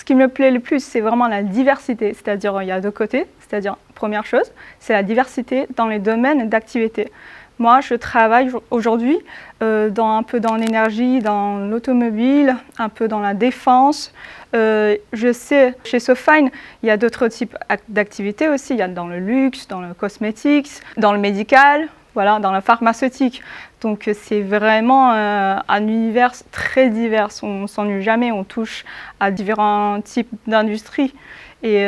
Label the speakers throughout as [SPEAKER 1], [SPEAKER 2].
[SPEAKER 1] qui me plaît le plus, c'est vraiment la diversité, c'est-à-dire il y a deux côtés, c'est-à-dire première chose, c'est la diversité dans les domaines d'activité. Moi, je travaille aujourd'hui un peu dans l'énergie, dans l'automobile, un peu dans la défense. Je sais, chez SoFine, il y a d'autres types d'activités aussi. Il y a dans le luxe, dans le cosmétique, dans le médical, voilà, dans la pharmaceutique. Donc c'est vraiment un univers très divers. On ne s'ennuie jamais, on touche à différents types d'industries. Et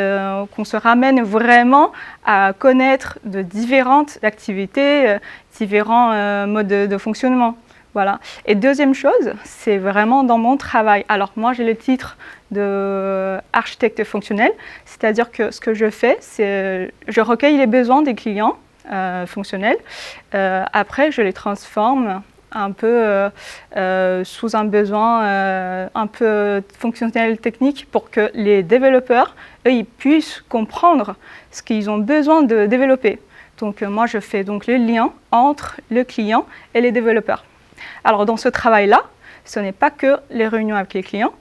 [SPEAKER 1] qu'on se ramène vraiment à connaître de différentes activités, différents modes de fonctionnement. Voilà. Et deuxième chose, c'est vraiment dans mon travail. Alors moi, j'ai le titre d'architecte fonctionnel, c'est-à-dire que ce que je fais, c'est je recueille les besoins des clients fonctionnels. Après, je les transforme un peu sous un besoin un peu fonctionnel technique pour que les développeurs, eux, ils puissent comprendre ce qu'ils ont besoin de développer. Donc moi, je fais donc le lien entre le client et les développeurs. Alors dans ce travail-là, ce n'est pas que les réunions avec les clients,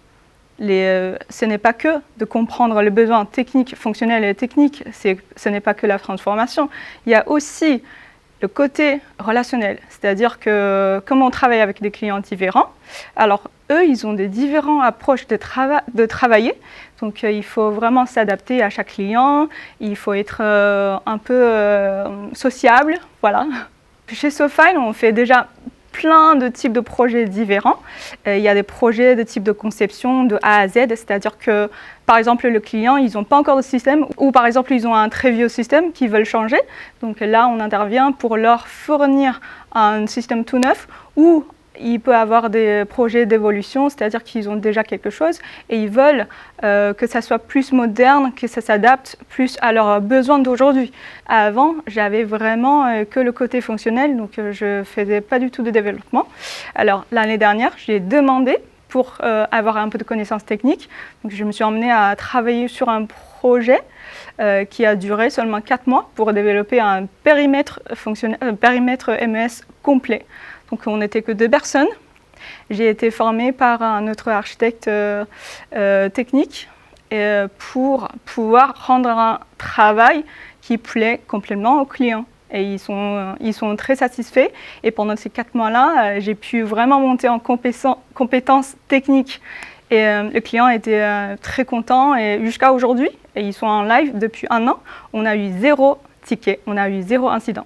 [SPEAKER 1] ce n'est pas que de comprendre les besoins techniques, fonctionnels et techniques, ce n'est pas que la transformation. Il y a aussi le côté relationnel, c'est-à-dire que comme on travaille avec des clients différents, alors eux, ils ont des différentes approches de travailler, donc il faut vraiment s'adapter à chaque client, il faut être un peu sociable, voilà. Chez SoFine, on fait déjà plein de types de projets différents. Il y a des projets de type de conception de A à Z, c'est-à-dire que, par exemple, le client, ils n'ont pas encore de système, ou par exemple, ils ont un très vieux système qu'ils veulent changer. Donc là, on intervient pour leur fournir un système tout neuf, ou il peut avoir des projets d'évolution, c'est-à-dire qu'ils ont déjà quelque chose et ils veulent que ça soit plus moderne, que ça s'adapte plus à leurs besoins d'aujourd'hui. Avant, j'avais vraiment que le côté fonctionnel, donc je ne faisais pas du tout de développement. Alors l'année dernière, j'ai demandé pour avoir un peu de connaissances techniques. Donc, je me suis emmenée à travailler sur un projet qui a duré seulement 4 mois pour développer un périmètre MES complet. Donc on n'était que 2 personnes. J'ai été formée par un autre architecte technique pour pouvoir rendre un travail qui plaît complètement aux clients. Et ils sont très satisfaits. Et pendant ces 4 mois-là, j'ai pu vraiment monter en compétences techniques. Et le client était très content. Et jusqu'à aujourd'hui, et ils sont en live depuis 1 an, on a eu 0 ticket, on a eu 0 incident.